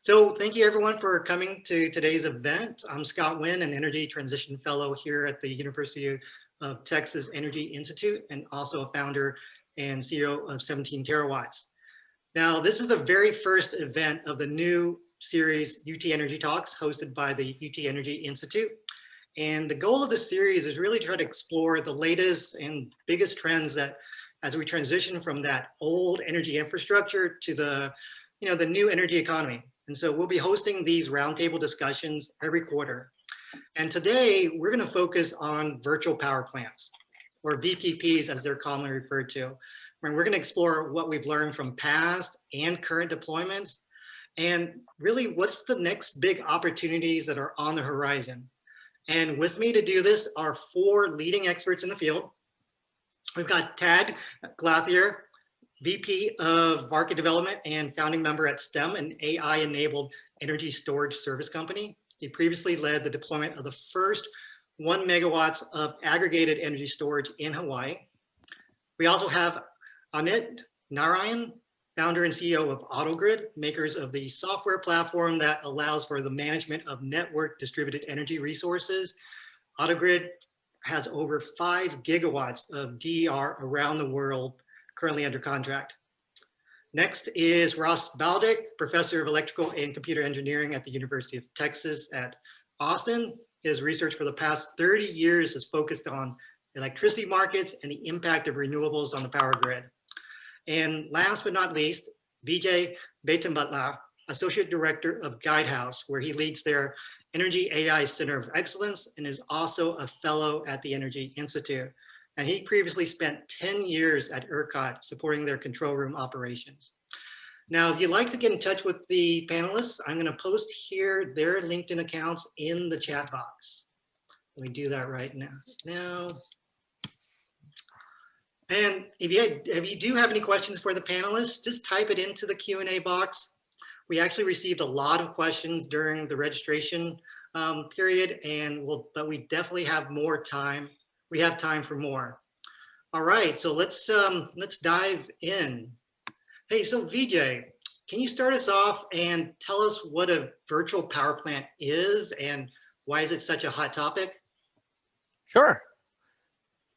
So thank you everyone for coming to today's event. I'm Scott Nguyen, an Energy Transition Fellow here at the University of Texas Energy Institute, and also a founder and CEO of 17 Terawatts. Now, this is the very first event of the new series UT Energy Talks hosted by the UT Energy Institute. And the goal of this series is really to try to explore the latest and biggest trends that as we transition from that old energy infrastructure to the new energy economy. And so we'll be hosting these roundtable discussions every quarter. And today we're going to focus on virtual power plants, or VPPs as they're commonly referred to. And we're going to explore what we've learned from past and current deployments, and really what's the next big opportunities that are on the horizon. And with me to do this are four leading experts in the field. We've got Tad Glauthier, VP of Market Development and founding member at STEM, an AI-enabled energy storage service company. He previously led the deployment of the first 1 megawatts of aggregated energy storage in Hawaii. We also have Amit Narayan, founder and CEO of AutoGrid, makers of the software platform that allows for the management of network distributed energy resources. AutoGrid has over 5 gigawatts of DER around the world currently under contract. Next is Ross Baldick, professor of electrical and computer engineering at the University of Texas at Austin. His research for the past 30 years has focused on electricity markets and the impact of renewables on the power grid. And last but not least, Vijay Betanabhatla, associate director of Guidehouse, where he leads their Energy AI Center of Excellence and is also a fellow at the Energy Institute. And he previously spent 10 years at ERCOT supporting their control room operations. Now, if you'd like to get in touch with the panelists, I'm going to post here their LinkedIn accounts in the chat box. Let me do that right now. And if you do have any questions for the panelists, just type it into the Q&A box. We actually received a lot of questions during the registration period, but we definitely have more time. We have time for more. All right, so let's dive in. Hey, so Vijay, can you start us off and tell us what a virtual power plant is and why is it such a hot topic? Sure.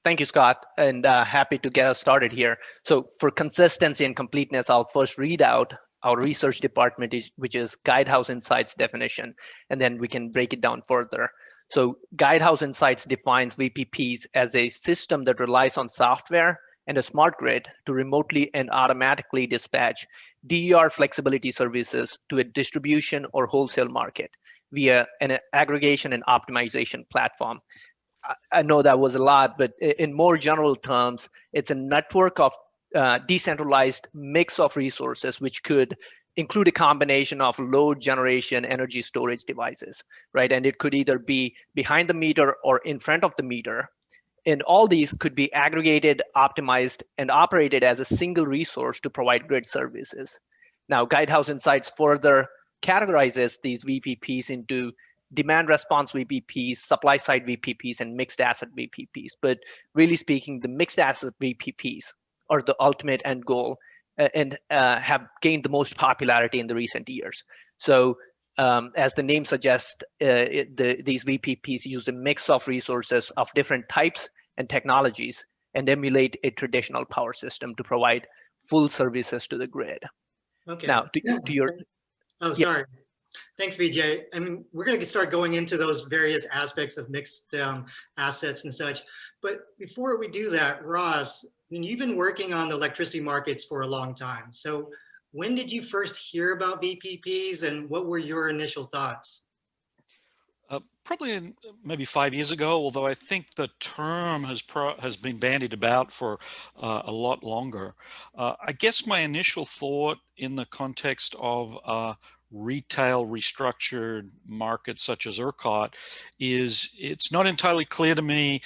Thank you, Scott, and happy to get us started here. So for consistency and completeness, I'll first read out our research department, which is Guidehouse Insights definition, and then we can break it down further. So Guidehouse Insights defines VPPs as a system that relies on software and a smart grid to remotely and automatically dispatch DER flexibility services to a distribution or wholesale market via an aggregation and optimization platform. I know that was a lot, but in more general terms, it's a network of decentralized mix of resources, which could include a combination of load generation energy storage devices, right? And it could either be behind the meter or in front of the meter. And all these could be aggregated, optimized, and operated as a single resource to provide grid services. Now, Guidehouse Insights further categorizes these VPPs into demand response VPPs, supply side VPPs, and mixed asset VPPs. But really speaking, the mixed asset VPPs are the ultimate end goal and have gained the most popularity in the recent years. So as the name suggests, these VPPs use a mix of resources of different types and technologies and emulate a traditional power system to provide full services to the grid. Okay. Now, to your... Oh, sorry. Yeah. Thanks, Vijay. I mean, we're going to start going into those various aspects of mixed assets and such. But before we do that, Ross, I mean, you've been working on the electricity markets for a long time. So when did you first hear about VPPs and what were your initial thoughts? Probably maybe 5 years ago, although I think the term has been bandied about for a lot longer. I guess my initial thought in the context of retail restructured markets such as ERCOT is it's not entirely clear to me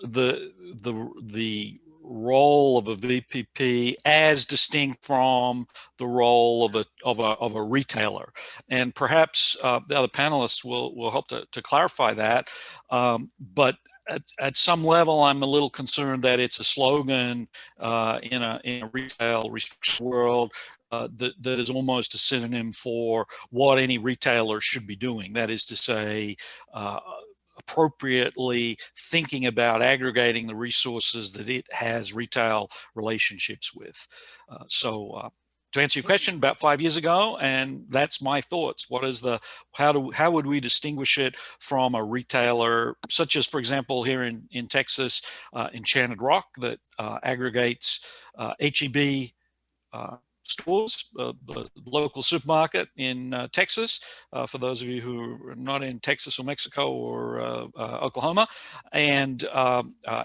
the role of a VPP as distinct from the role of a retailer, and perhaps the other panelists will help to clarify that. But at some level, I'm a little concerned that it's a slogan in a retail restructured world that is almost a synonym for what any retailer should be doing. That is to say, appropriately thinking about aggregating the resources that it has retail relationships with. To answer your question, about 5 years ago, and that's my thoughts. What is how would we distinguish it from a retailer such as, for example, here in Texas, Enchanted Rock, that aggregates HEB stores, the local supermarket in Texas, for those of you who are not in Texas or Mexico or Oklahoma, and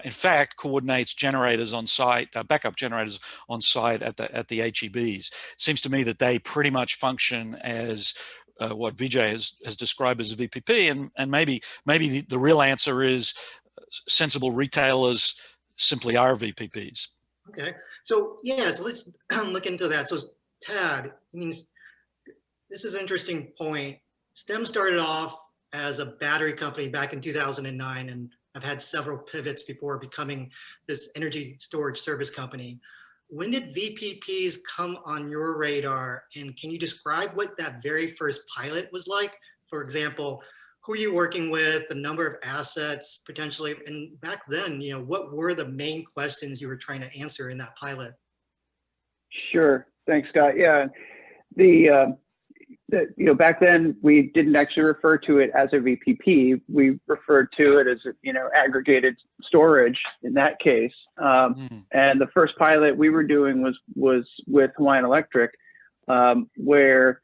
in fact coordinates generators on site, backup generators on site at the HEBs. Seems to me that they pretty much function as what Vijay has described as a VPP, and maybe the real answer is sensible retailers simply are VPPs. Okay, so yeah, so let's look into that. So Tad, means this is an interesting point. STEM started off as a battery company back in 2009, and I've had several pivots before becoming this energy storage service company. When did VPPs come on your radar, and can you describe what that very first pilot was like? For example, who are you working with, the number of assets potentially, and back then, what were the main questions you were trying to answer in that pilot? Sure, thanks, Scott. Yeah, back then we didn't actually refer to it as a VPP. We referred to it as aggregated storage in that case. And the first pilot we were doing was with Hawaiian Electric, where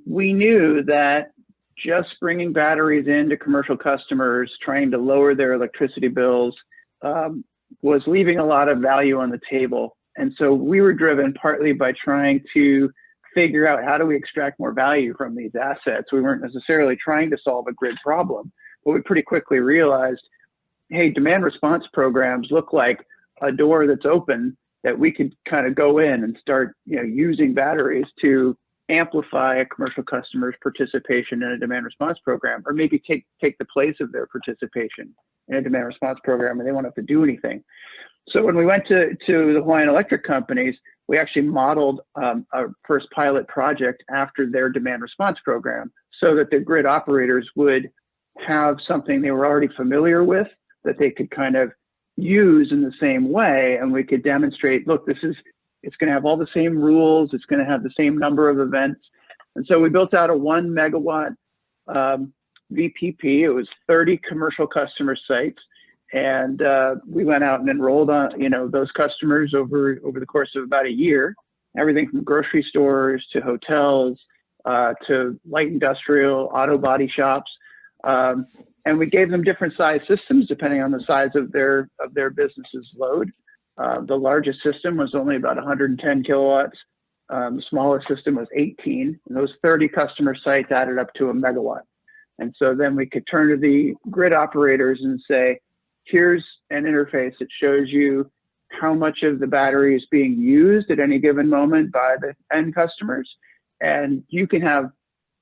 we knew that just bringing batteries into commercial customers, trying to lower their electricity bills, was leaving a lot of value on the table. And so we were driven partly by trying to figure out how do we extract more value from these assets. We weren't necessarily trying to solve a grid problem, but we pretty quickly realized, hey, demand response programs look like a door that's open that we could kind of go in and start using batteries to amplify a commercial customer's participation in a demand response program, or maybe take the place of their participation in a demand response program and they won't have to do anything. So when we went to the Hawaiian Electric companies, we actually modeled our first pilot project after their demand response program so that the grid operators would have something they were already familiar with that they could kind of use in the same way, and we could demonstrate, look, it's going to have all the same rules. It's going to have the same number of events. And so we built out a 1 megawatt VPP. It was 30 commercial customer sites. And we went out and enrolled on, those customers over the course of about a year, everything from grocery stores to hotels, to light industrial, auto body shops. And we gave them different size systems depending on the size of their business's load. The largest system was only about 110 kilowatts. The smallest system was 18. And those 30 customer sites added up to a megawatt. And so then we could turn to the grid operators and say, here's an interface that shows you how much of the battery is being used at any given moment by the end customers. And you can have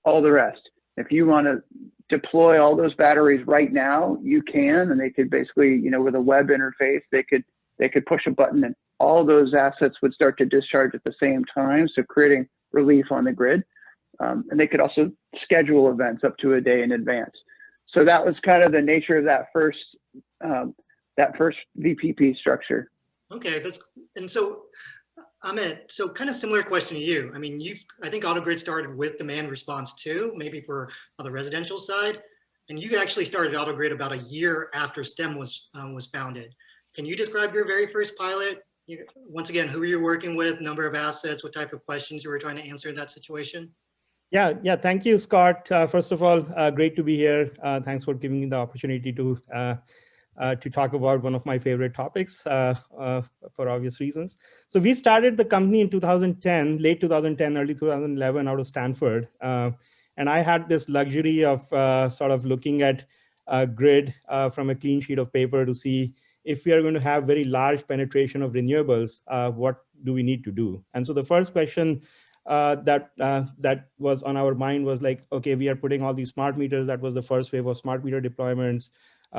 all the rest. If you want to deploy all those batteries right now, you can, and they could basically, with a web interface, they could push a button and all those assets would start to discharge at the same time, so creating relief on the grid. And they could also schedule events up to a day in advance. So that was kind of the nature of that first VPP structure. Okay, and so Amit, so kind of similar question to you. I mean, I think AutoGrid started with demand response too, maybe on the residential side, and you actually started AutoGrid about a year after STEM was founded. Can you describe your very first pilot? Once again, who you're working with, number of assets, what type of questions you were trying to answer in that situation? Yeah. Thank you, Scott. First of all, great to be here. Thanks for giving me the opportunity to talk about one of my favorite topics for obvious reasons. So we started the company in 2010, late 2010, early 2011 out of Stanford. And I had this luxury of sort of looking at a grid from a clean sheet of paper to see if we are going to have very large penetration of renewables, what do we need to do? And so the first question that was on our mind was like, okay, we are putting all these smart meters. That was the first wave of smart meter deployments.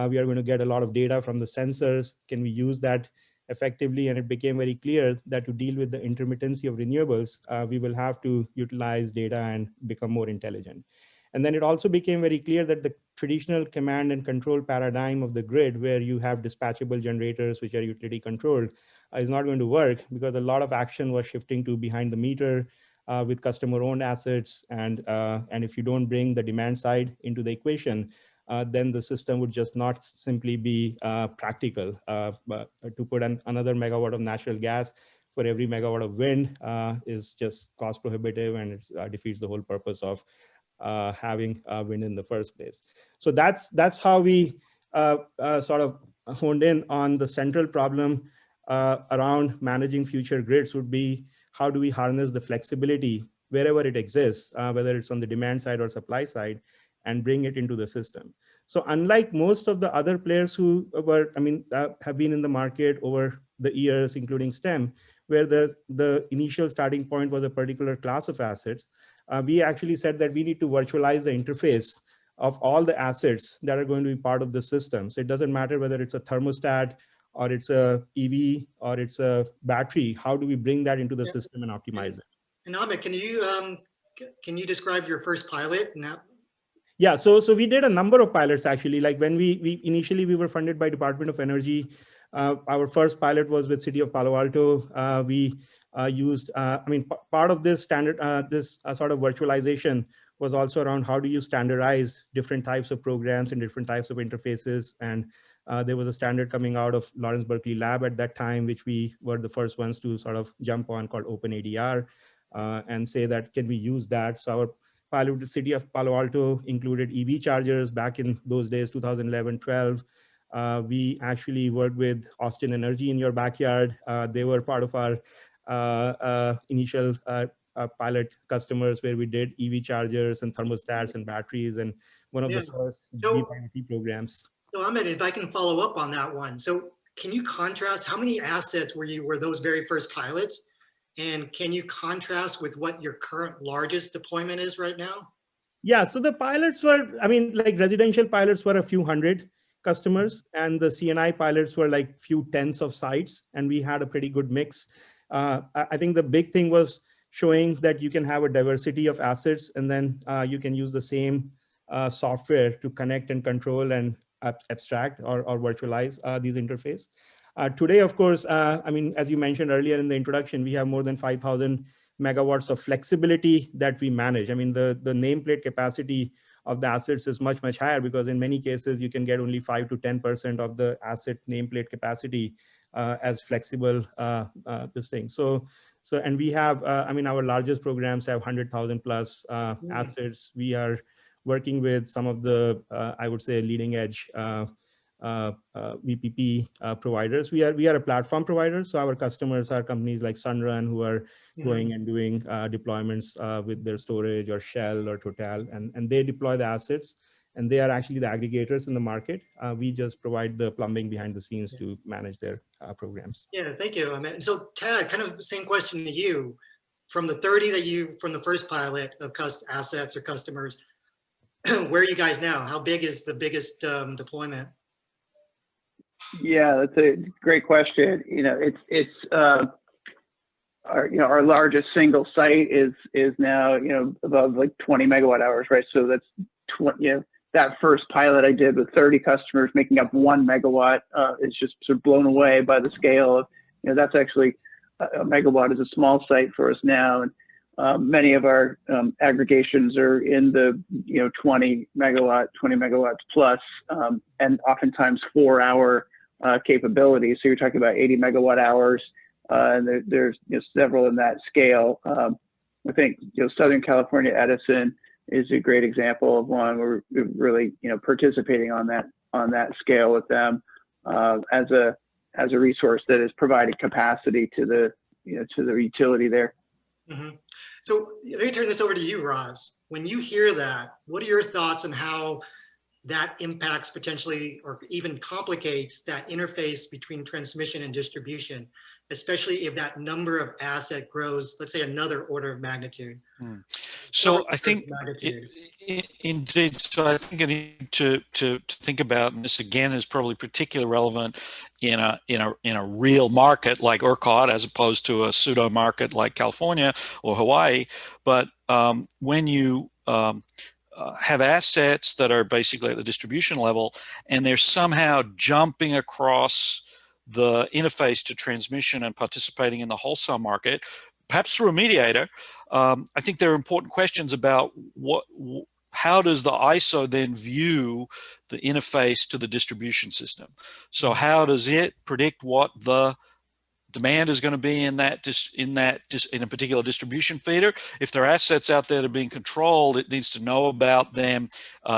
We are going to get a lot of data from the sensors. Can we use that effectively, and it became very clear that to deal with the intermittency of renewables, we will have to utilize data and become more intelligent. And then it also became very clear that the traditional command and control paradigm of the grid, where you have dispatchable generators, which are utility controlled, is not going to work, because a lot of action was shifting to behind the meter with customer owned assets. And if you don't bring the demand side into the equation, then the system would just not simply be practical. But to put another megawatt of natural gas for every megawatt of wind is just cost prohibitive, and it defeats the whole purpose of having wind in the first place. So that's how we sort of honed in on the central problem around managing future grids would be, how do we harness the flexibility wherever it exists, whether it's on the demand side or supply side, and bring it into the system. So unlike most of the other players who were, have been in the market over the years, including STEM, where the initial starting point was a particular class of assets, we actually said that we need to virtualize the interface of all the assets that are going to be part of the system. So it doesn't matter whether it's a thermostat or it's a EV or it's a battery. How do we bring that into the system and optimize it? And Amit, can you describe your first pilot now? Yeah, so we did a number of pilots actually. Like when we initially we were funded by Department of Energy. Our first pilot was with City of Palo Alto. We used, part of this standard, this sort of virtualization was also around how do you standardize different types of programs and different types of interfaces. And there was a standard coming out of Lawrence Berkeley Lab at that time, which we were the first ones to sort of jump on, called OpenADR, and say that, can we use that? So our pilot with the City of Palo Alto included EV chargers back in those days, 2011, 12. We actually worked with Austin Energy in your backyard. They were part of our initial pilot customers, where we did EV chargers and thermostats and batteries, and one of the first VPP programs. So Amit, if I can follow up on that one. So can you contrast, how many assets were those very first pilots? And can you contrast with what your current largest deployment is right now? Yeah, so the pilots were, like residential pilots were a few hundred customers, and the CNI pilots were like few tens of sites, and we had a pretty good mix. I think the big thing was showing that you can have a diversity of assets, and then you can use the same software to connect and control and abstract or virtualize these interface. Today, of course, as you mentioned earlier in the introduction, we have more than 5,000 megawatts of flexibility that we manage. The nameplate capacity of the assets is much, much higher, because in many cases, you can get only 5 to 10% of the asset nameplate capacity as flexible this thing. So, and we have, our largest programs have 100,000 plus assets. We are working with some of the, I would say, leading edge VPP providers. We are a platform provider, so our customers are companies like Sunrun, who are going and doing deployments with their storage, or Shell or Total, and they deploy the assets, and they are actually the aggregators in the market. We just provide the plumbing behind the scenes to manage their programs. Yeah, thank you, Amit. And so Tad, kind of the same question to you. From the 30 from the first pilot of assets or customers, where are you guys now? How big is the biggest deployment? Yeah, that's a great question. Our largest single site is now above like 20 megawatt hours, right? So that's that first pilot I did with 30 customers making up 1 megawatt is just sort of blown away by the scale of, that's actually a megawatt is a small site for us now, and many of our aggregations are in the 20 megawatts plus, and oftentimes 4-hour capabilities. So you're talking about 80 megawatt hours, and there's several in that scale. I think Southern California Edison is a great example of one where we're really participating on that scale with them as a resource that has provided capacity to the utility there. Mm-hmm. So let me turn this over to you, Roz. When you hear that, what are your thoughts on how that impacts potentially or even complicates that interface between transmission and distribution? especially if that number of asset grows, let's say another order of magnitude. So I think indeed. So I think I need to think about, and this again is probably particularly relevant in a real market like ERCOT as opposed to a pseudo market like California or Hawaii. But when you have assets that are basically at the distribution level, and they're somehow jumping across the interface to transmission and participating in the wholesale market, perhaps through a mediator, I think there are important questions about how does the ISO then view the interface to the distribution system? So how does it predict what the demand is going to be in a particular distribution feeder? If there are assets out there that are being controlled, it needs to know about them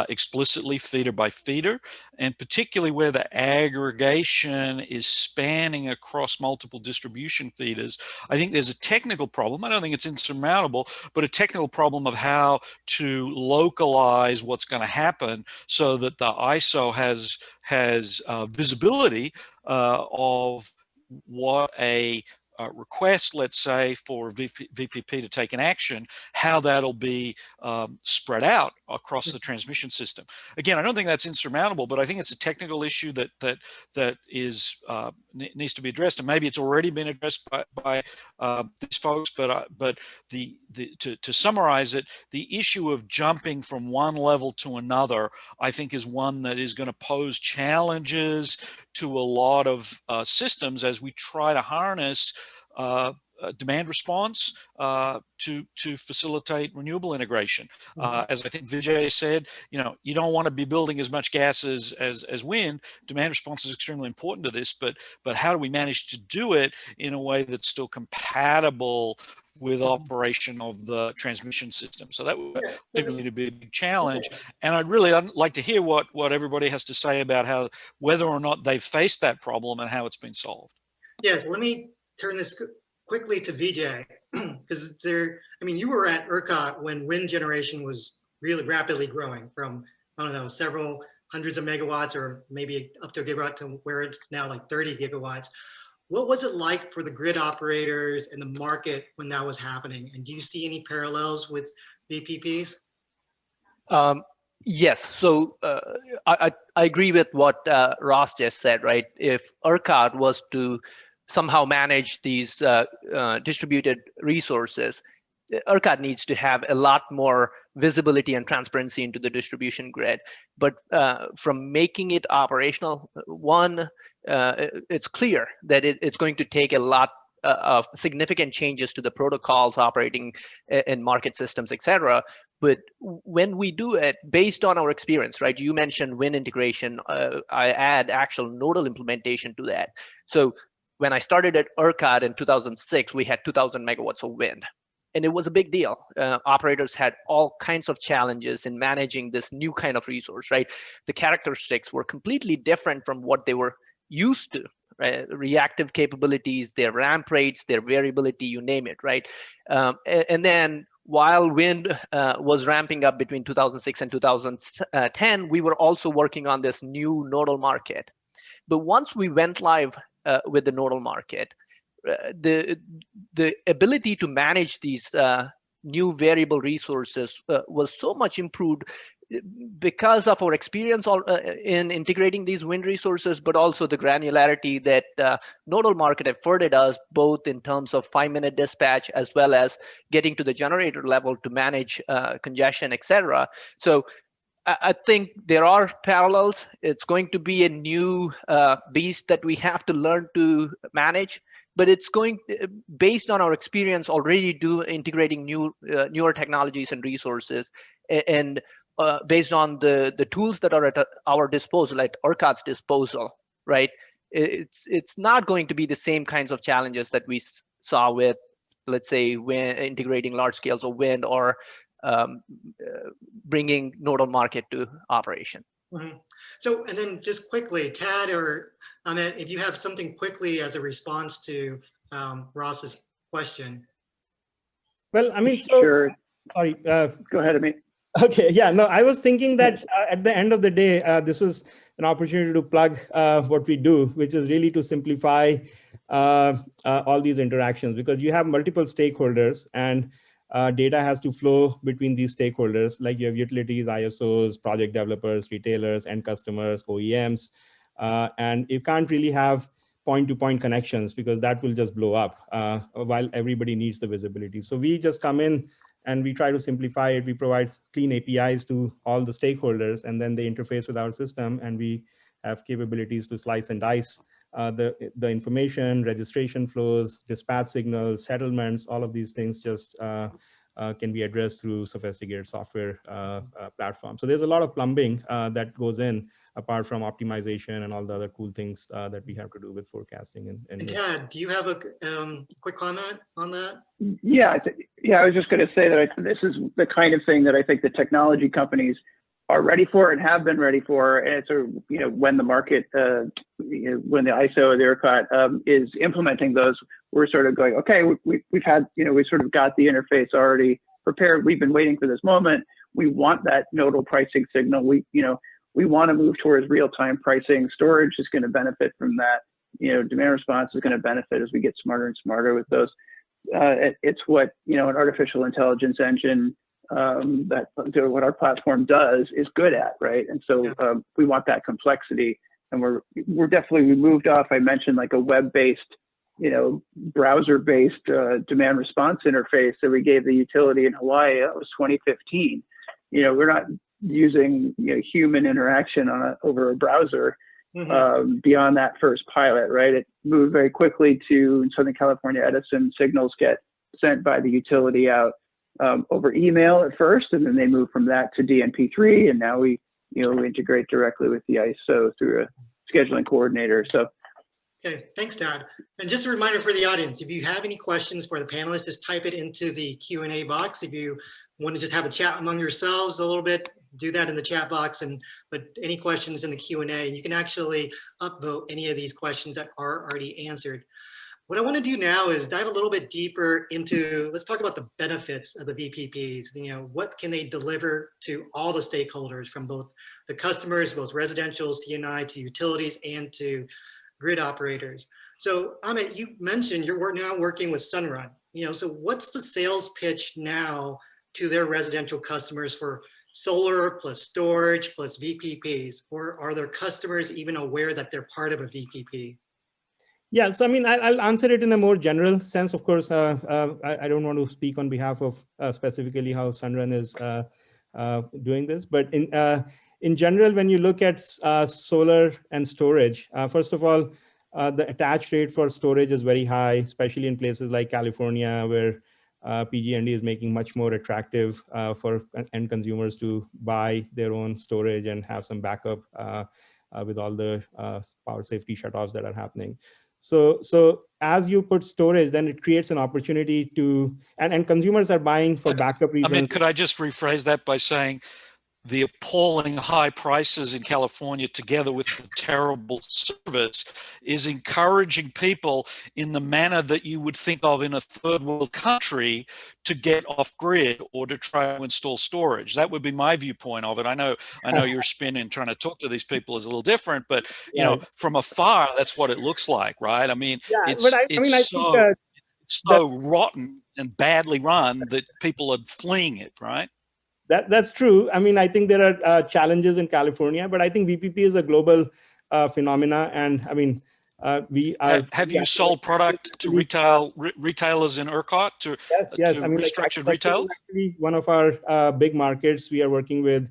explicitly feeder by feeder, and particularly where the aggregation is spanning across multiple distribution feeders. I think there's a technical problem. I don't think it's insurmountable, but a technical problem of how to localize what's going to happen so that the ISO has visibility of what a request, let's say, for VPP to take an action, how that'll be spread out across the transmission system. Again, I don't think that's insurmountable, but I think it's a technical issue that is needs to be addressed, and maybe it's already been addressed by these folks. But to summarize it, the issue of jumping from one level to another, I think, is one that is going to pose challenges to a lot of systems as we try to harness demand response to facilitate renewable integration. As I think Vijay said, you don't want to be building as much gas as wind. Demand response is extremely important to this, but how do we manage to do it in a way that's still compatible with operation of the transmission system? So that would typically be a big challenge. And I'd like to hear what everybody has to say about whether or not they've faced that problem and how it's been solved. Yes, let me turn this quickly to Vijay, because you were at ERCOT when wind generation was really rapidly growing from, I don't know, several hundreds of megawatts or maybe up to a gigawatt to where it's now like 30 gigawatts. What was it like for the grid operators and the market when that was happening? And do you see any parallels with VPPs? Yes. So I agree with what Ross just said, right? If ERCOT was to somehow manage these distributed resources, ERCOT needs to have a lot more visibility and transparency into the distribution grid. But from making it operational, it's clear that it's going to take a lot of significant changes to the protocols operating in market systems, et cetera. But when we do it based on our experience, right? You mentioned wind integration. I add actual nodal implementation to that. So when I started at ERCOT in 2006, we had 2,000 megawatts of wind. And it was a big deal. Operators had all kinds of challenges in managing this new kind of resource, right? The characteristics were completely different from what they were used to, right? Reactive capabilities, their ramp rates, their variability, you name it, right? And then while wind was ramping up between 2006 and 2010, we were also working on this new nodal market. But once we went live with the nodal market, the ability to manage these new variable resources was so much improved because of our experience in integrating these wind resources, but also the granularity that nodal market afforded us, both in terms of 5-minute dispatch as well as getting to the generator level to manage congestion, et cetera. So I think there are parallels. It's going to be a new beast that we have to learn to manage, but it's going based on our experience already integrating newer technologies and resources, and based on the tools that are at our disposal, at ERCOT's disposal, right? It's not going to be the same kinds of challenges that we saw with, let's say, when integrating large scales of wind or bringing nodal market to operation. Mm-hmm. So, and then just quickly, Tad or Amit, if you have something quickly as a response to Ross's question. Well, I mean, so, sure. Sorry. Go ahead, Amit. Okay, yeah, no, I was thinking that at the end of the day, this is an opportunity to plug what we do, which is really to simplify all these interactions, because you have multiple stakeholders, and data has to flow between these stakeholders, like you have utilities, ISOs, project developers, retailers, end customers, OEMs, and you can't really have point-to-point connections because that will just blow up while everybody needs the visibility. So we just come in and we try to simplify it. We provide clean APIs to all the stakeholders, and then they interface with our system, and we have capabilities to slice and dice the information, registration flows, dispatch signals, settlements, all of these things just can be addressed through sophisticated software platforms. So there's a lot of plumbing that goes in, apart from optimization and all the other cool things that we have to do with forecasting. And Tad, do you have a quick comment on that? Yeah, I was just going to say that this is the kind of thing that I think the technology companies are ready for and have been ready for. And it's when the market, when the ISO or the ERCOT is implementing those, we're sort of going, okay, we've had, we sort of got the interface already prepared. We've been waiting for this moment. We want that nodal pricing signal. We want to move towards real-time pricing. Storage is going to benefit from that. Demand response is going to benefit as we get smarter and smarter with those. It's what an artificial intelligence engine that what our platform does is good at, right? And so we want that complexity, and we're definitely, we moved off. I mentioned like a web-based, browser-based demand response interface that we gave the utility in Hawaii. That was 2015. We're not using human interaction over a browser beyond that first pilot, right? It moved very quickly to, in Southern California, Edison, signals get sent by the utility out over email at first, and then they move from that to DNP3, and now we integrate directly with the ISO through a scheduling coordinator. So. Okay, thanks, Tad. And just a reminder for the audience, if you have any questions for the panelists, just type it into the Q&A box. If you want to just have a chat among yourselves a little bit, do that in the chat box, but any questions in the Q&A, you can actually upvote any of these questions that are already answered. What I want to do now is dive a little bit deeper into, let's talk about the benefits of the VPPs. What can they deliver to all the stakeholders, from both the customers, both residential, C&I, to utilities, and to grid operators. So Amit, you mentioned you're now working with Sunrun. So what's the sales pitch now to their residential customers for solar plus storage plus VPPs? Or are their customers even aware that they're part of a VPP? Yeah, so I'll answer it in a more general sense. Of course, I don't want to speak on behalf of specifically how Sunrun is doing this, but in general, when you look at solar and storage, first of all, the attach rate for storage is very high, especially in places like California, where PG&E is making much more attractive for end consumers to buy their own storage and have some backup with all the power safety shutoffs that are happening. So as you put storage, then it creates an opportunity to, and consumers are buying for backup reasons. Amit, could I just rephrase that by saying the appalling high prices in California, together with the terrible service, is encouraging people in the manner that you would think of in a third world country to get off grid or to try to install storage. That would be my viewpoint of it. I know your spin in trying to talk to these people is a little different, but from afar, that's what it looks like, right? It's so rotten and badly run that people are fleeing it, right? That's true. I think there are challenges in California, but I think VPP is a global phenomena. And we are. Have you sold product to retailers in ERCOT to restructured retail? Actually, one of our big markets, we are working with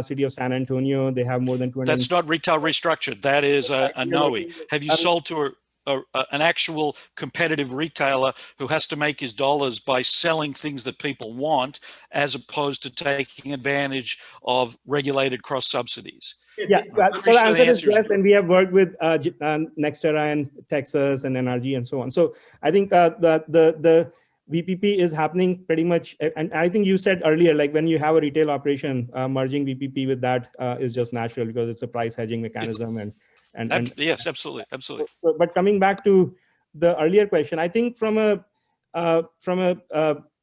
City of San Antonio. They have more than 20. That's not retail restructured. That is a NOE. Have you sold to an actual competitive retailer who has to make his dollars by selling things that people want, as opposed to taking advantage of regulated cross subsidies? Yeah, so the answer is yes, and we have worked with Nextera in Texas and NRG and so on. So I think the VPP is happening pretty much, and I think you said earlier, like when you have a retail operation, merging VPP with that is just natural because it's a price hedging mechanism. And yes, absolutely. So, but coming back to the earlier question, I think from a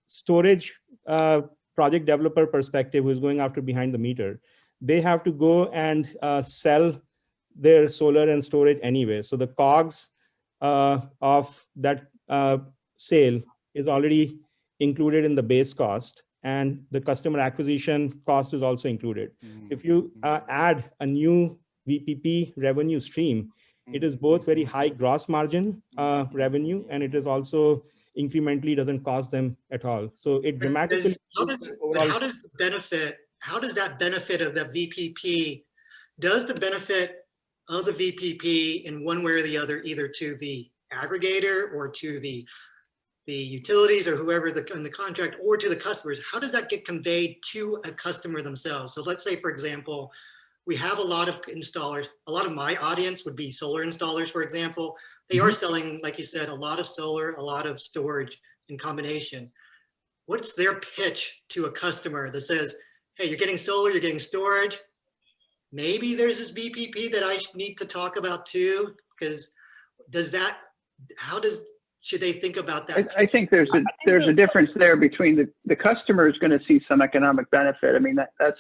storage project developer perspective, who's going after behind the meter, they have to go and sell their solar and storage anyway. So the COGS of that sale is already included in the base cost, and the customer acquisition cost is also included. If you add a new VPP revenue stream, it is both very high gross margin revenue, and it is also incrementally doesn't cost them at all. So it dramatically how does that benefit of the VPP, does the benefit of the VPP in one way or the other, either to the aggregator or to the utilities or whoever in the contract, or to the customers, how does that get conveyed to a customer themselves? So let's say, for example, we have a lot of installers. A lot of my audience would be solar installers, for example. They are selling, like you said, a lot of solar, a lot of storage in combination. What's their pitch to a customer that says, hey, you're getting solar, you're getting storage. Maybe there's this VPP that I need to talk about too, because should they think about that? I think there's a difference there between the customer is going to see some economic benefit. I mean, that's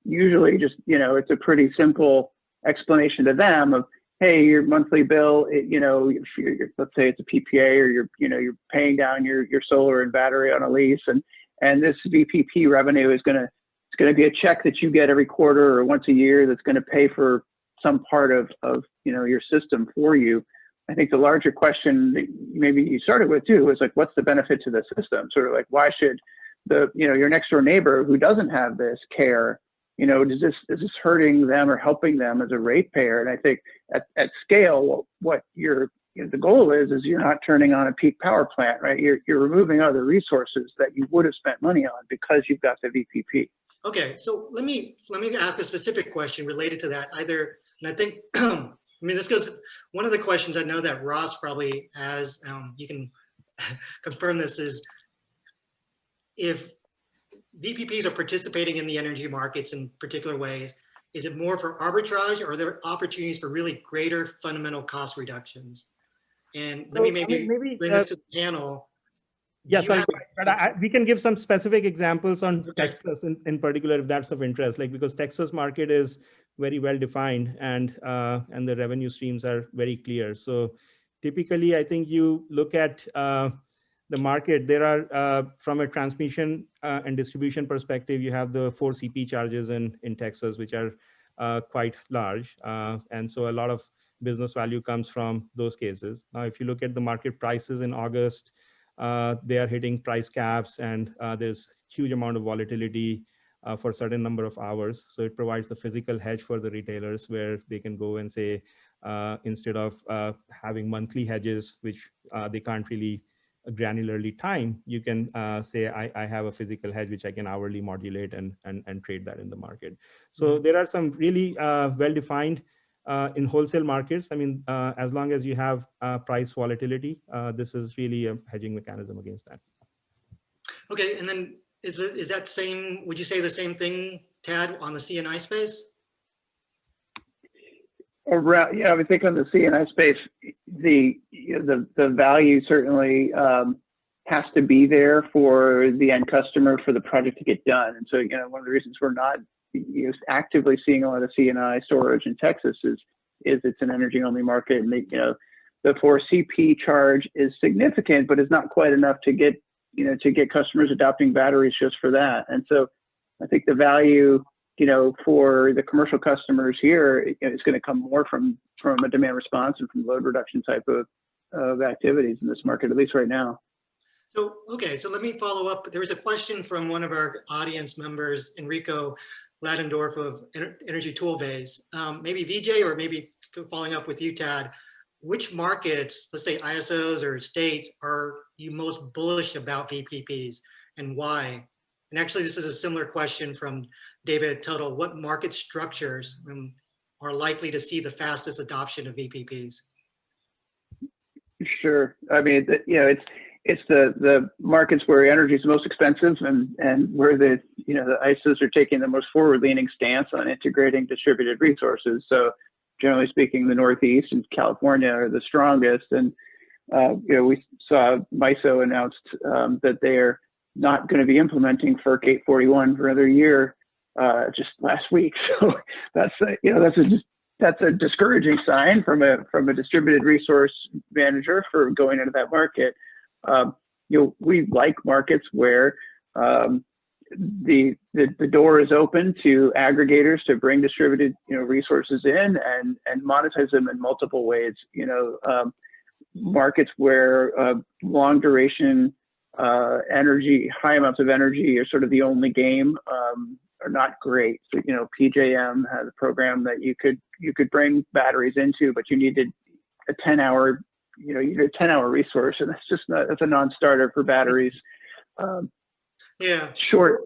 usually just, it's a pretty simple explanation to them of, hey, your monthly bill, if let's say it's a PPA, or you're paying down your solar and battery on a lease, and this VPP revenue is going to be a check that you get every quarter or once a year that's going to pay for some part of your system for you. I think the larger question that maybe you started with too is like, what's the benefit to the system? Sort of like, why should your next door neighbor who doesn't have this care, is this hurting them or helping them as a ratepayer? And I think at scale, what the goal is you're not turning on a peak power plant, right? You're removing other resources that you would have spent money on because you've got the VPP. Okay, so let me ask a specific question related to that. And I think, this goes, one of the questions I know that Ross probably has, you can confirm this, is if VPPs are participating in the energy markets in particular ways, is it more for arbitrage, or are there opportunities for really greater fundamental cost reductions? And let me maybe bring this to the panel. Yes, we can give some specific examples on Texas in particular, if that's of interest, because Texas market is very well defined, and the revenue streams are very clear. So typically, I think you look at the market, there are, from a transmission and distribution perspective, you have the 4 CP charges in Texas, which are quite large. And so a lot of business value comes from those cases. Now, if you look at the market prices in August, they are hitting price caps, and there's huge amount of volatility for a certain number of hours. So it provides a physical hedge for the retailers, where they can go and say, instead of having monthly hedges, which they can't really granularly time, you can say, I have a physical hedge which I can hourly modulate and trade that in the market. So there are some really well-defined in wholesale markets. As long as you have price volatility, this is really a hedging mechanism against that. Okay, and then is that same, would you say the same thing, Tad, on the C&I space? Yeah, I think on the C&I space, the value certainly has to be there for the end customer for the project to get done. And so, one of the reasons we're not actively seeing a lot of C&I storage in Texas is it's an energy-only market, and the 4 CP charge is significant, but it's not quite enough to get customers adopting batteries just for that. And so, I think the value for the commercial customers here is going to come more from a demand response and from load reduction type of activities in this market, at least right now. So, okay, so let me follow up. There was a question from one of our audience members, Enrico Ladendorf of Energy Toolbase. Maybe Vijay, or maybe following up with you, Tad, which markets, let's say ISOs or states, are you most bullish about VPPs, and why? And actually, this is a similar question from David Tuttle. What market structures are likely to see the fastest adoption of VPPs? Sure. It's the markets where energy is most expensive, and where the ISOs are taking the most forward-leaning stance on integrating distributed resources. So, generally speaking, the Northeast and California are the strongest. And we saw MISO announced that they're not going to be implementing FERC 841 for another year, just last week. So that's that's a discouraging sign from a distributed resource manager for going into that market. We like markets where the door is open to aggregators to bring distributed resources in and monetize them in multiple ways. Markets where long duration energy, high amounts of energy are sort of the only game are not great. So PJM has a program that you could bring batteries into, but you needed a 10-hour resource, and that's a non-starter for batteries. Yeah. Short,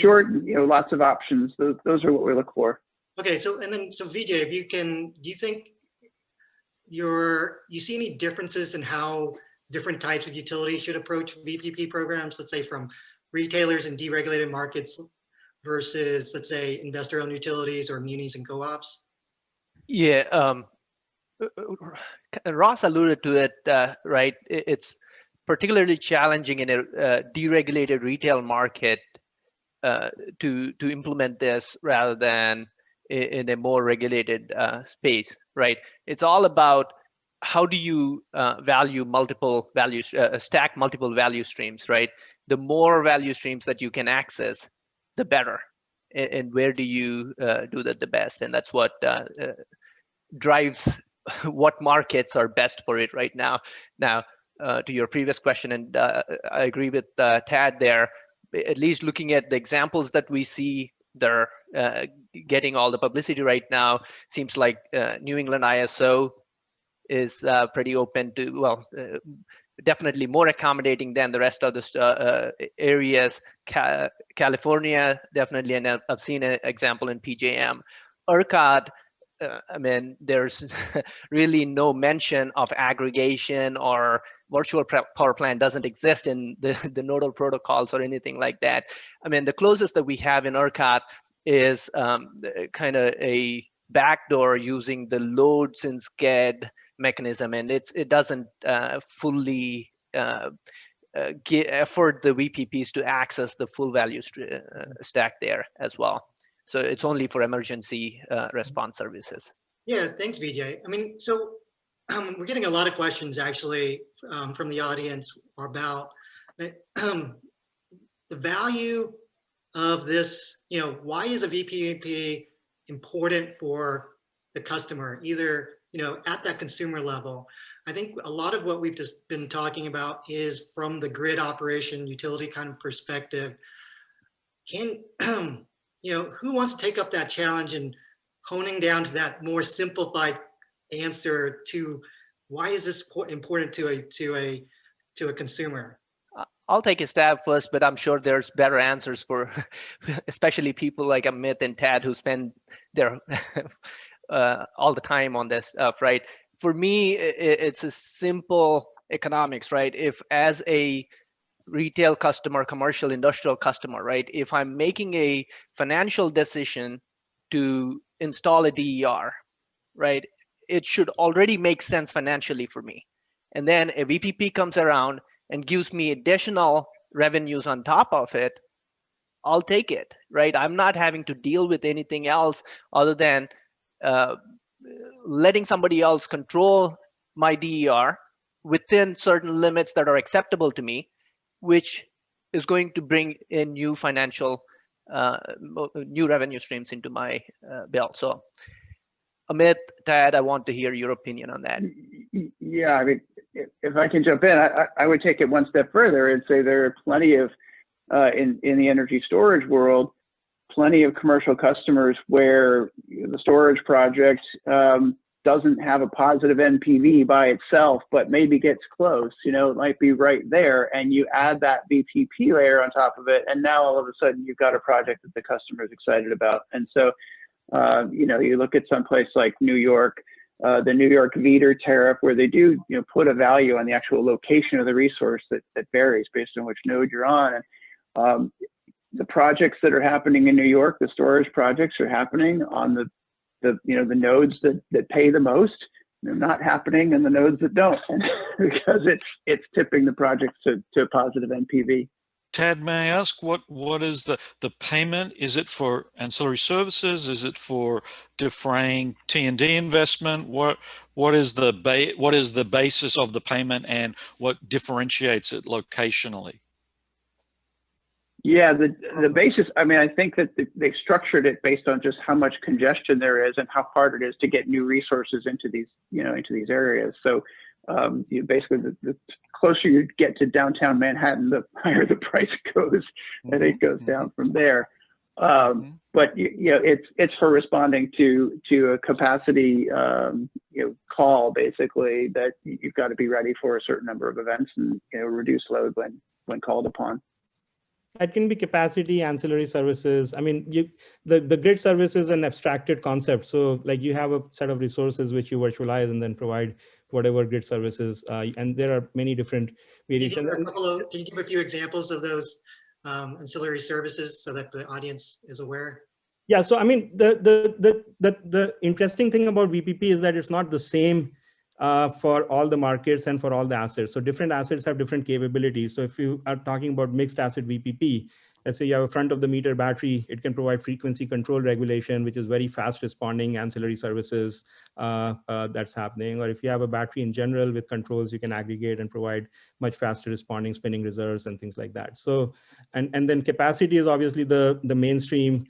lots of options. Those are what we look for. Okay, so Vijay, if you can, do you think you see any differences in how different types of utilities should approach VPP programs, let's say from retailers and deregulated markets versus, let's say, investor-owned utilities or munis and co-ops? Yeah, Ross alluded to it, right? It's particularly challenging in a deregulated retail market to implement this rather than in a more regulated space, right? It's all about how do you value multiple values, stack multiple value streams, right? The more value streams that you can access, the better. And where do you do that the best? And that's what drives what markets are best for it right now. Now, to your previous question, and I agree with Tad there, at least looking at the examples that we see, they're getting all the publicity right now. Seems like New England ISO is pretty open to, well, definitely more accommodating than the rest of the areas. California, definitely, and I've seen an example in PJM. ERCOT, I mean, there's really no mention of aggregation, or virtual power plant doesn't exist in the nodal protocols or anything like that. I mean, the closest that we have in ERCOT is kind of a backdoor using the loads and SCED mechanism, and it doesn't fully afford the VPPs to access the full value stack there as well. So it's only for emergency response services. Yeah, thanks, Vijay. I mean, so we're getting a lot of questions actually from the audience about the value of this. Why is a VPP important for the customer, either at that consumer level? I think a lot of what we've just been talking about is from the grid operation utility kind of perspective. Who wants to take up that challenge and honing down to that more simplified answer to why is this important to a consumer? I'll take a stab first, but I'm sure there's better answers for especially people like Amit and Tad who spend their all the time on this stuff, right? For me, it's a simple economics, right? If as a retail customer, commercial, industrial customer, right? If I'm making a financial decision to install a DER, right? It should already make sense financially for me. And then a VPP comes around and gives me additional revenues on top of it, I'll take it, right? I'm not having to deal with anything else other than letting somebody else control my DER within certain limits that are acceptable to me, which is going to bring in new financial, new revenue streams into my bill. So Amit, Tad, I want to hear your opinion on that. Yeah, I mean, if I can jump in, I would take it one step further and say there are plenty of, in the energy storage world, plenty of commercial customers where the storage project doesn't have a positive NPV by itself, but maybe gets close, it might be right there, and you add that VPP layer on top of it, and now all of a sudden you've got a project that the customer is excited about. And so, you look at some place like New York, the New York VEDR tariff, where they do, put a value on the actual location of the resource that varies based on which node you're on. And the projects that are happening in New York, the storage projects are happening on the nodes that pay the most. They're not happening in the nodes that don't, because it's tipping the projects to a positive NPV. Tad, may I ask what is the payment? Is it for ancillary services? Is it for defraying T&D investment? What is the basis of the payment, and what differentiates it locationally? Yeah, the basis, I mean, I think that they've structured it based on just how much congestion there is and how hard it is to get new resources into these, into these areas. So basically, the closer you get to downtown Manhattan, the higher the price goes, and it goes down from there. But it's for responding to a capacity call, basically, that you've got to be ready for a certain number of events and reduce load when called upon. That can be capacity, ancillary services. I mean, the grid service is an abstracted concept. So like you have a set of resources which you virtualize and then provide whatever grid services. And there are many different variations. Can you give a few examples of those ancillary services so that the audience is aware? Yeah, so I mean, the interesting thing about VPP is that it's not the same for all the markets and for all the assets. So different assets have different capabilities. So if you are talking about mixed asset VPP, let's say you have a front of the meter battery, it can provide frequency control regulation, which is very fast responding ancillary services that's happening. Or if you have a battery in general with controls, you can aggregate and provide much faster responding spinning reserves and things like that. So, and then capacity is obviously the mainstream,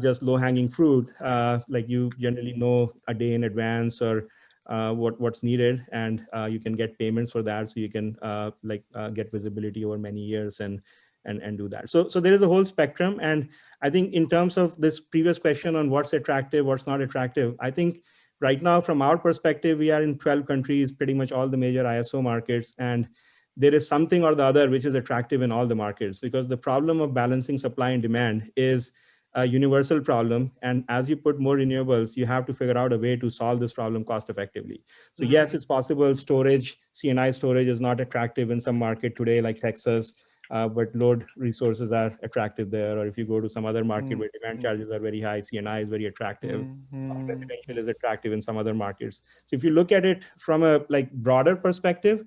just low hanging fruit. Like you generally know a day in advance or what's needed, and you can get payments for that, so you can get visibility over many years and do that. So there is a whole spectrum, and I think in terms of this previous question on what's attractive, what's not attractive, I think right now from our perspective, we are in 12 countries, pretty much all the major ISO markets, and there is something or the other which is attractive in all the markets, because the problem of balancing supply and demand is a universal problem. And as you put more renewables, you have to figure out a way to solve this problem cost effectively. So yes, it's possible storage, CNI storage is not attractive in some market today, like Texas, but load resources are attractive there. Or if you go to some other market where demand charges are very high, CNI is very attractive. Residential is attractive in some other markets. So if you look at it from a broader perspective,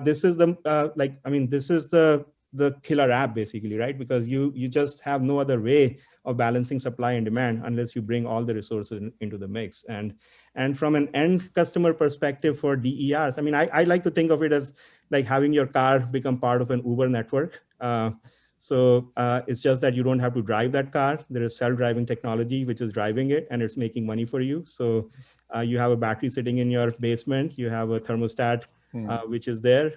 this is this is the killer app basically, right? Because you just have no other way of balancing supply and demand unless you bring all the resources into the mix. And from an end customer perspective for DERs, I mean, I like to think of it as like having your car become part of an Uber network. So it's just that you don't have to drive that car. There is self-driving technology which is driving it, and it's making money for you. So you have a battery sitting in your basement, you have a thermostat which is there.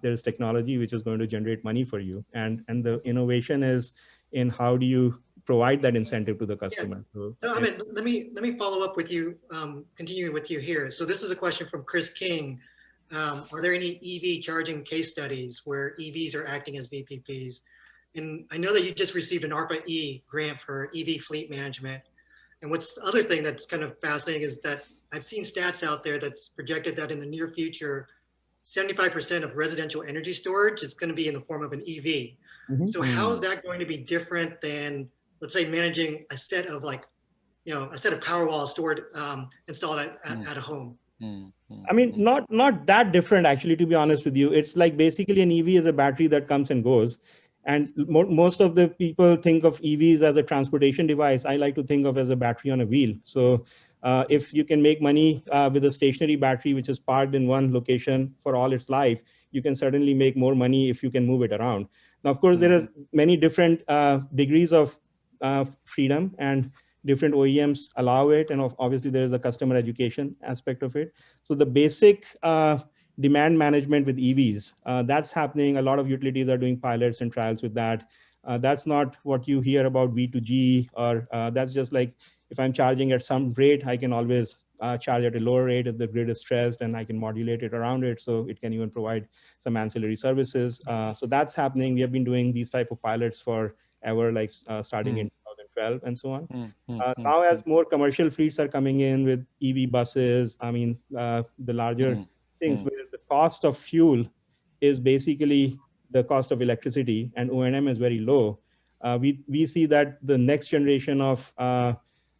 There's technology which is going to generate money for you. And the innovation is in how do you provide that incentive to the customer. Yeah. So I mean, let me follow up with you, continuing with you here. So this is a question from Chris King. Are there any EV charging case studies where EVs are acting as VPPs? And I know that you just received an ARPA-E grant for EV fleet management. And what's the other thing that's kind of fascinating is that I've seen stats out there that's projected that in the near future, 75% of residential energy storage is going to be in the form of an EV. So how is that going to be different than, let's say, managing a set of a set of Powerwall stored, installed at a home? I mean, not that different, actually, to be honest with you. It's like basically an EV is a battery that comes and goes. And most of the people think of EVs as a transportation device. I like to think of as a battery on a wheel. So if you can make money with a stationary battery, which is parked in one location for all its life, you can certainly make more money if you can move it around. Now, of course, there is many different degrees of freedom, and different OEMs allow it. And obviously, there is a customer education aspect of it. So the basic demand management with EVs, that's happening. A lot of utilities are doing pilots and trials with that. That's not what you hear about V2G, or that's just like, if I'm charging at some rate, I can always charge at a lower rate if the grid is stressed, and I can modulate it around it. So it can even provide some ancillary services. So that's happening. We have been doing these type of pilots forever, like starting in 2012 and so on. Now, as more commercial fleets are coming in with EV buses, I mean, the larger things where the cost of fuel is basically the cost of electricity, and O&M is very low. We see that the next generation of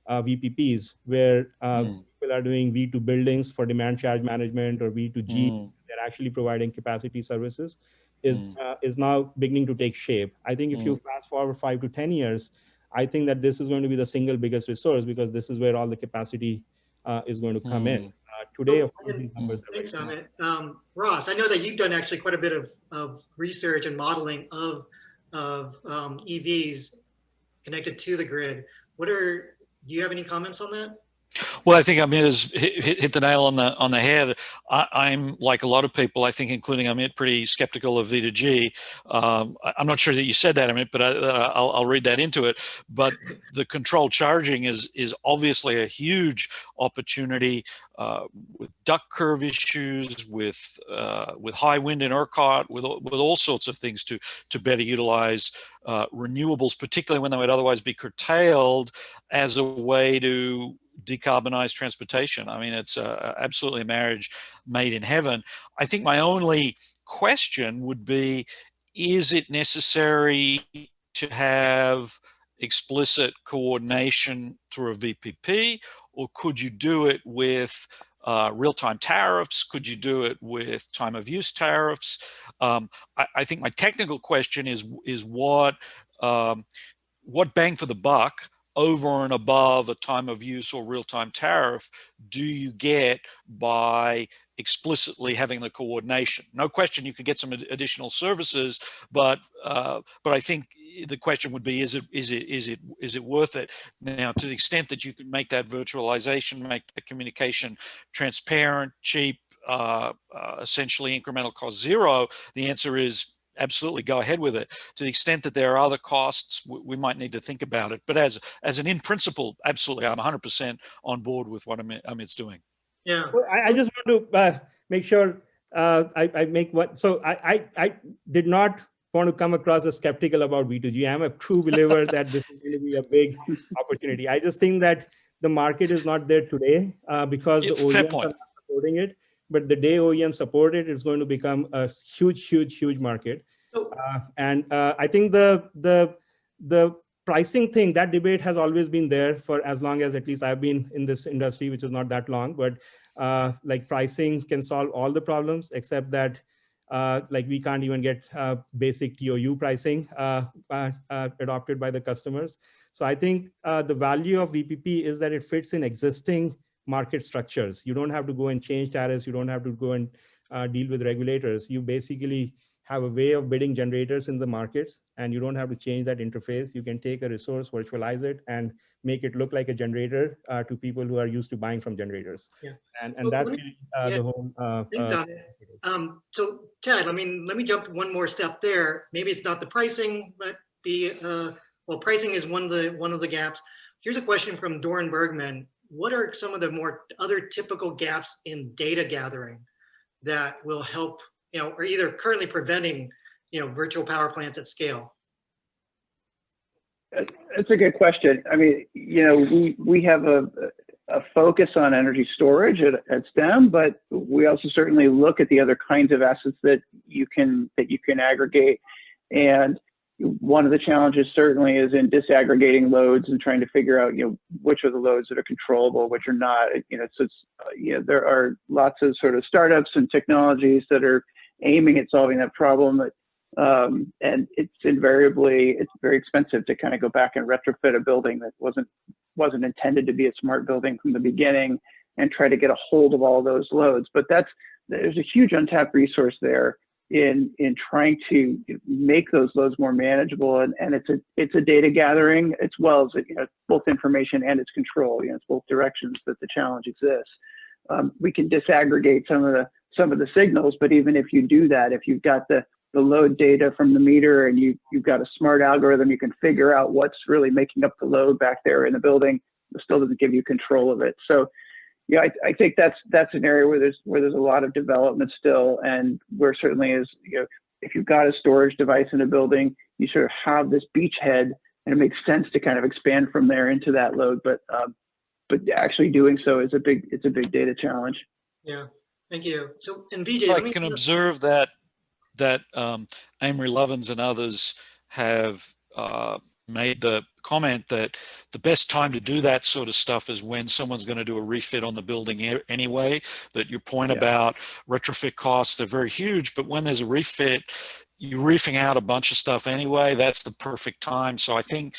VPPs, where people are doing V2 buildings for demand charge management, or V2G, they're actually providing capacity services. is now beginning to take shape. I think if you fast forward 5 to 10 years, I think that this is going to be the single biggest resource, because this is where all the capacity is going to come in. Today, of course, these numbers are very small. Ross, I know that you've done actually quite a bit of research and modeling of EVs connected to the grid. Do you have any comments on that? Well, I think Amit has hit the nail on the head. I'm like a lot of people, I think, including Amit, pretty skeptical of V2G. I'm not sure that you said that, Amit, but I'll read that into it. But the controlled charging is obviously a huge opportunity with duct curve issues, with high wind in ERCOT, with all sorts of things to better utilize renewables, particularly when they would otherwise be curtailed, as a way to decarbonize transportation. I mean, it's absolutely a marriage made in heaven. I think my only question would be, is it necessary to have explicit coordination through a VPP, or could you do it with real-time tariffs? Could you do it with time of use tariffs? I think my technical question is what bang for the buck over and above a time of use or real-time tariff do you get by explicitly having the coordination? No question you could get some additional services, but I think the question would be, is it worth it? Now, to the extent that you can make that virtualization, make the communication transparent, cheap, essentially incremental cost zero, the answer is absolutely, go ahead with it. To the extent that there are other costs, we might need to think about it. But as an in principle, absolutely, I'm 100% on board with what Amit's doing. Yeah, well, I just want to make sure I make what. So I did not want to come across as skeptical about V2G. I'm a true believer that this is going to be a big opportunity. I just think that the market is not there today because the OEMs are not supporting it. But the day OEMs support it, it's going to become a huge market. And I think the pricing thing, that debate has always been there for as long as at least I've been in this industry, which is not that long. But like pricing can solve all the problems, except that like we can't even get basic TOU pricing adopted by the customers. So I think the value of VPP is that it fits in existing market structures. You don't have to go and change tariffs. You don't have to go and deal with regulators. You basically have a way of bidding generators in the markets, and you don't have to change that interface. You can take a resource, virtualize it, and make it look like a generator to people who are used to buying from generators. Yeah. And so that's really the whole. So Ted, let me jump one more step there. Maybe it's not the pricing, but well, pricing is one of the gaps. Here's a question from Doran Bergman. What are some of the more other typical gaps in data gathering that will help, or either currently preventing, virtual power plants at scale? That's a good question. I mean, we have a focus on energy storage at STEM, but we also certainly look at the other kinds of assets that you can aggregate. And one of the challenges certainly is in disaggregating loads and trying to figure out, which are the loads that are controllable, which are not. So it's, there are lots of sort of startups and technologies that are aiming at solving that problem. And it's very expensive to kind of go back and retrofit a building that wasn't intended to be a smart building from the beginning and try to get a hold of all those loads. But there's a huge untapped resource there in trying to make those loads more manageable, and it's a data gathering as well as both information and its control. It's both directions that the challenge exists. We can disaggregate some of the signals, but even if you do that, if you've got the load data from the meter and you've got a smart algorithm, you can figure out what's really making up the load back there in the building. It still doesn't give you control of it. So yeah, I think that's an area where there's a lot of development still, and where certainly is, if you've got a storage device in a building, you sort of have this beachhead, and it makes sense to kind of expand from there into that load. But actually doing so is it's a big data challenge. Yeah, thank you. So, and Vijay, I can observe that Amory Lovins and others have made the comment that the best time to do that sort of stuff is when someone's going to do a refit on the building anyway. That your point about retrofit costs, they're very huge, but when there's a refit, you're reefing out a bunch of stuff anyway. That's the perfect time. So I think,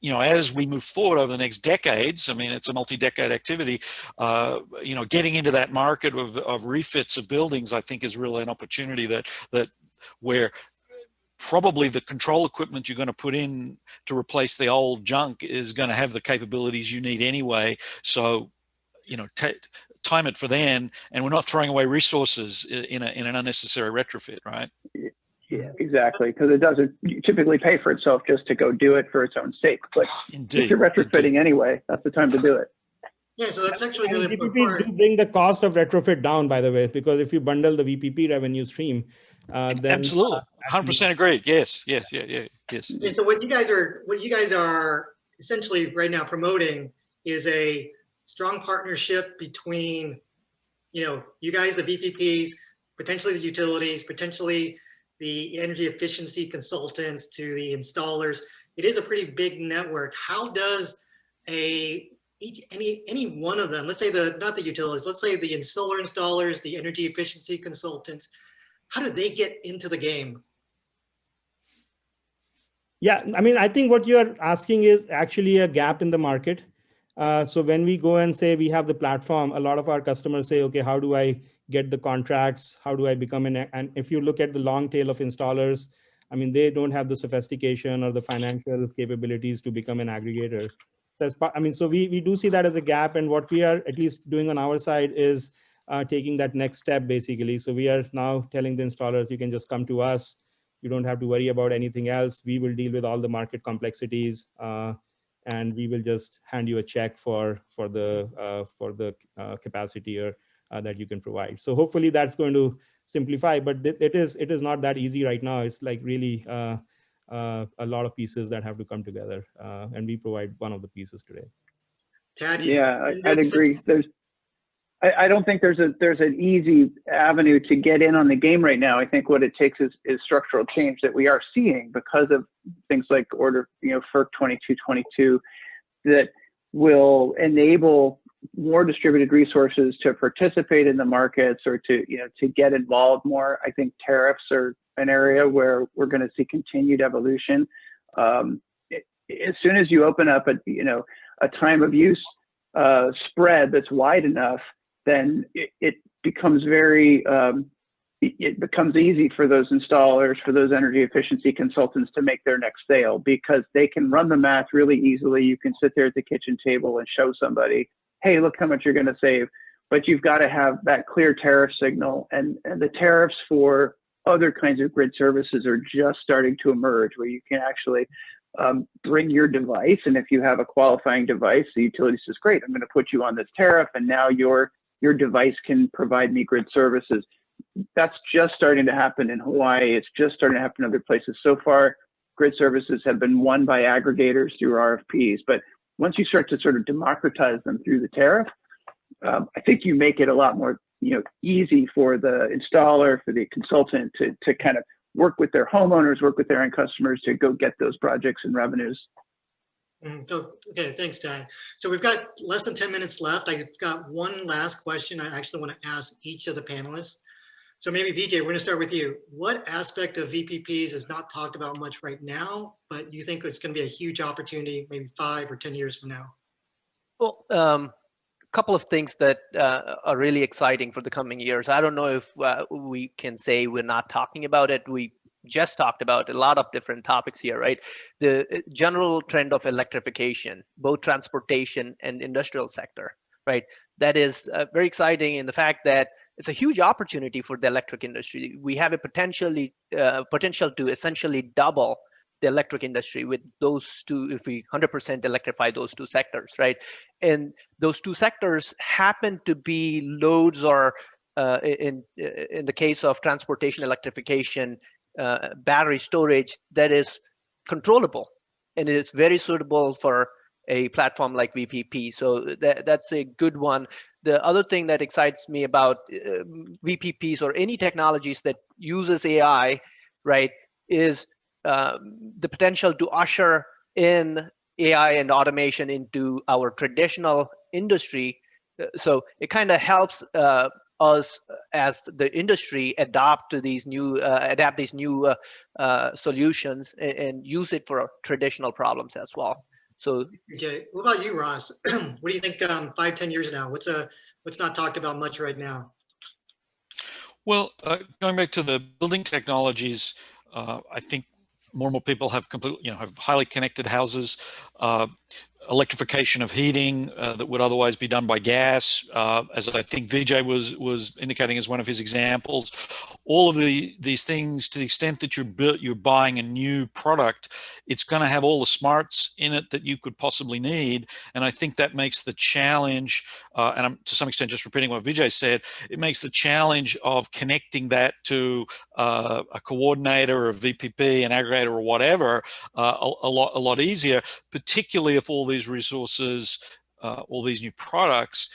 as we move forward over the next decades, I mean, it's a multi-decade activity, getting into that market of refits of buildings, I think is really an opportunity that where probably the control equipment you're going to put in to replace the old junk is going to have the capabilities you need anyway. So, time it for then, and we're not throwing away resources in an unnecessary retrofit, right? Yeah, exactly. Because it doesn't typically pay for itself just to go do it for its own sake. But if you're retrofitting anyway, that's the time to do it. Yeah, so that's actually really important. VPPs do bring the cost of retrofit down, by the way, because if you bundle the VPP revenue stream, then absolutely, 100% agreed. Yes. And so what you guys are essentially right now promoting is a strong partnership between, you guys, the VPPs, potentially the utilities, potentially the energy efficiency consultants to the installers. It is a pretty big network. How does any one of them, let's say not the utilities, let's say the solar installers, the energy efficiency consultants, how do they get into the game? Yeah, I mean, I think what you're asking is actually a gap in the market. So when we go and say we have the platform, a lot of our customers say, okay, how do I get the contracts? How do I become and if you look at the long tail of installers, I mean, they don't have the sophistication or the financial capabilities to become an aggregator. So so we do see that as a gap, and what we are at least doing on our side is taking that next step, basically. So we are now telling the installers, you can just come to us. You don't have to worry about anything else. We will deal with all the market complexities, and we will just hand you a check for the capacity or that you can provide. So hopefully that's going to simplify, but it is not that easy right now. It's like really a lot of pieces that have to come together, and we provide one of the pieces today. Tad, yeah, I'd agree. I don't think there's an easy avenue to get in on the game right now. I think what it takes is structural change that we are seeing because of things like FERC 2222 that will enable more distributed resources to participate in the markets or to get involved more. I think tariffs are an area where we're going to see continued evolution. As soon as you open up a time of use spread that's wide enough, then it becomes it becomes easy for those installers, for those energy efficiency consultants to make their next sale because they can run the math really easily. You can sit there at the kitchen table and show somebody, hey, look how much you're going to save. But you've got to have that clear tariff signal, and the tariffs for other kinds of grid services are just starting to emerge, where you can actually bring your device, and if you have a qualifying device, the utility says, great, I'm going to put you on this tariff, and now your device can provide me grid services. That's just starting to happen in Hawaii. It's just starting to happen in other places. So far, grid services have been won by aggregators through RFPs, but once you start to sort of democratize them through the tariff, I think you make it a lot more easy for the installer, for the consultant to kind of work with their homeowners, work with their end customers to go get those projects and revenues. Okay, thanks, Tad. So we've got less than 10 minutes left. I've got one last question I actually want to ask each of the panelists. So maybe Vijay, we're going to start with you. What aspect of VPPs is not talked about much right now, but you think it's going to be a huge opportunity maybe 5 or 10 years from now? Well, a couple of things that are really exciting for the coming years. I don't know if we can say we're not talking about it. We just talked about a lot of different topics here, right? The general trend of electrification, both transportation and industrial sector, right? That is very exciting in the fact that it's a huge opportunity for the electric industry. We have a potential to essentially double the electric industry with those two, if we 100% electrify those two sectors, right? And those two sectors happen to be loads or in the case of transportation electrification, battery storage that is controllable, and it is very suitable for a platform like VPP. So that's a good one. The other thing that excites me about VPPs or any technologies that uses AI, right, is the potential to usher in AI and automation into our traditional industry. So it kind of helps us as the industry adapt to these new solutions and use it for traditional problems as well. So, Vijay, what about you, Ross? What do you think 5-10 years now? What's not talked about much right now? Well, going back to the building technologies, I think more and more people have have highly connected houses. Electrification of heating that would otherwise be done by gas, as I think Vijay was indicating as one of his examples. All of these things, to the extent that you're buying a new product, it's going to have all the smarts in it that you could possibly need. And I think that makes the challenge, and I'm to some extent just repeating what Vijay said, it makes the challenge of connecting that to a coordinator or a VPP, an aggregator or whatever, a lot easier, particularly if all these resources, all these new products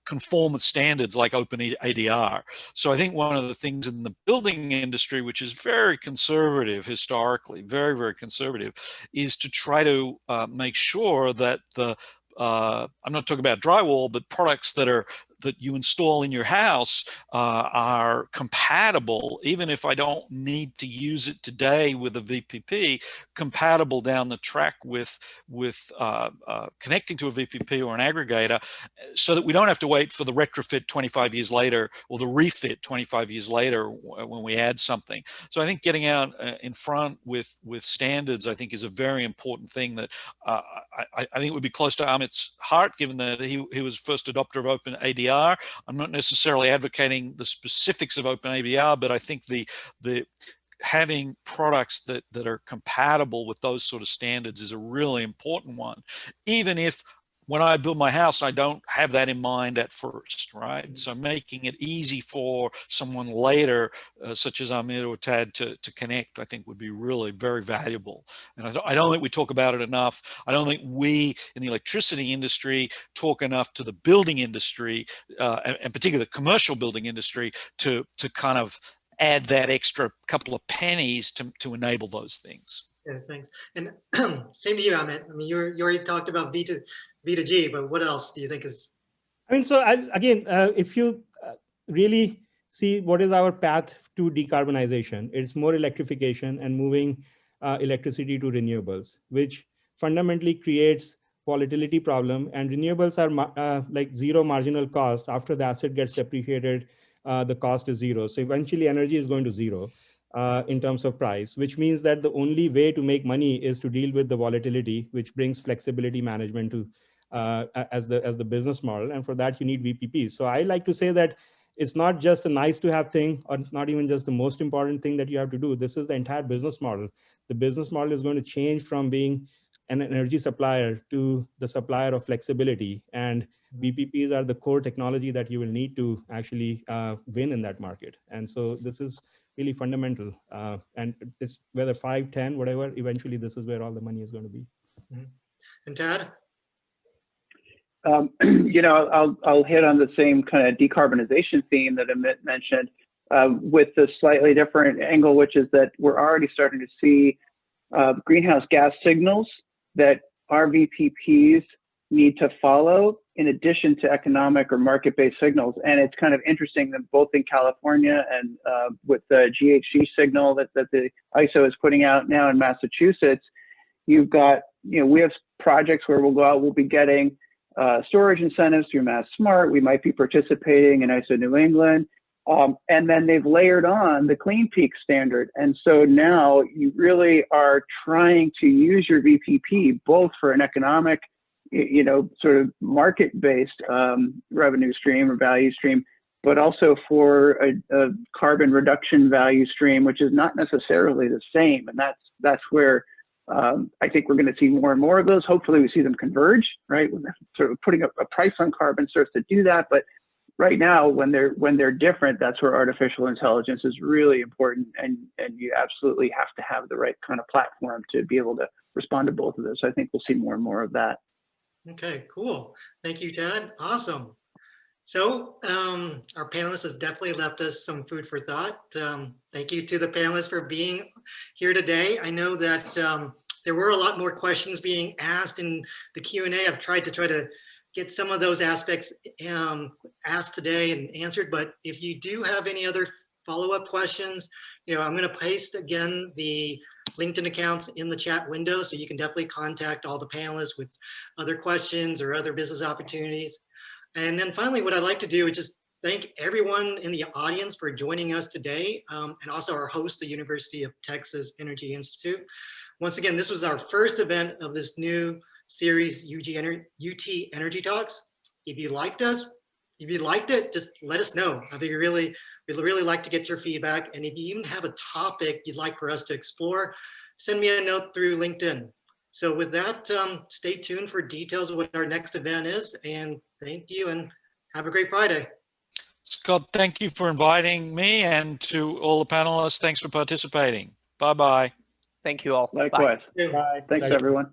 conform with standards like open ADR. So I think one of the things in the building industry, which is very conservative historically, very, very conservative, is to try to make sure that I'm not talking about drywall, but products that you install in your house are compatible, even if I don't need to use it today with a VPP, compatible down the track with connecting to a VPP or an aggregator, so that we don't have to wait for the retrofit 25 years later or the refit 25 years later when we add something. So I think getting out in front with standards, I think, is a very important thing that I think would be close to Amit's heart, given that he was first adopter of open ADR. I'm not necessarily advocating the specifics of open ADR, but I think the having products that are compatible with those sort of standards is a really important one, even if when I build my house, I don't have that in mind at first, right? So making it easy for someone later, such as Amit or Tad, to connect, I think would be really very valuable. And I don't think we talk about it enough. I don't think we in the electricity industry talk enough to the building industry, and particularly the commercial building industry, to kind of add that extra couple of pennies to enable those things. Yeah, thanks. And same to you, Amit. I mean, you already talked about V2G, but what else do you think is? I mean, so again, if you really see what is our path to decarbonization, it's more electrification and moving electricity to renewables, which fundamentally creates volatility problem. And renewables are like zero marginal cost. After the asset gets depreciated, the cost is zero. So eventually energy is going to zero in terms of price, which means that the only way to make money is to deal with the volatility, which brings flexibility management to as the business model. And for that, you need VPPs. So I like to say that it's not just a nice to have thing, or not even just the most important thing that you have to do. This is the entire business model. The business model is going to change from being an energy supplier to the supplier of flexibility. And VPPs are the core technology that you will need to actually win in that market. And so this is really fundamental. And it's whether 5, 10, whatever, eventually this is where all the money is going to be. And Tad? I'll hit on the same kind of decarbonization theme that Amit mentioned, with a slightly different angle, which is that we're already starting to see greenhouse gas signals that our VPPs need to follow, in addition to economic or market-based signals. And it's kind of interesting that both in California and with the GHG signal that the ISO is putting out now in Massachusetts, you've got, we have projects where we'll go out, we'll be getting storage incentives through Mass Smart. We might be participating in ISO New England. And then they've layered on the Clean Peak standard. And so now you really are trying to use your VPP both for an economic, sort of market-based revenue stream or value stream, but also for a carbon reduction value stream, which is not necessarily the same. And that's where I think we're going to see more and more of those. Hopefully we see them converge, right? Sort of putting a price on carbon starts to do that. But right now, when they're different, that's where artificial intelligence is really important. And you absolutely have to have the right kind of platform to be able to respond to both of those. So I think we'll see more and more of that. Okay, cool. Thank you, Tad. Awesome. So our panelists have definitely left us some food for thought. Thank you to the panelists for being here today. I know that there were a lot more questions being asked in the Q&A. I've tried to get some of those aspects asked today and answered. But if you do have any other follow-up questions, I'm going to paste again the LinkedIn accounts in the chat window, so you can definitely contact all the panelists with other questions or other business opportunities. And then finally, what I'd like to do is just thank everyone in the audience for joining us today, and also our host, the University of Texas Energy Institute. Once again, this was our first event of this new series, UT Energy Talks. If you liked it, just let us know. I think we'd really like to get your feedback. And if you even have a topic you'd like for us to explore, send me a note through LinkedIn. So with that, stay tuned for details of what our next event is. And thank you and have a great Friday. Scott, thank you for inviting me, and to all the panelists, thanks for participating. Bye-bye. Thank you all. Likewise. Bye. Bye. Thanks, everyone.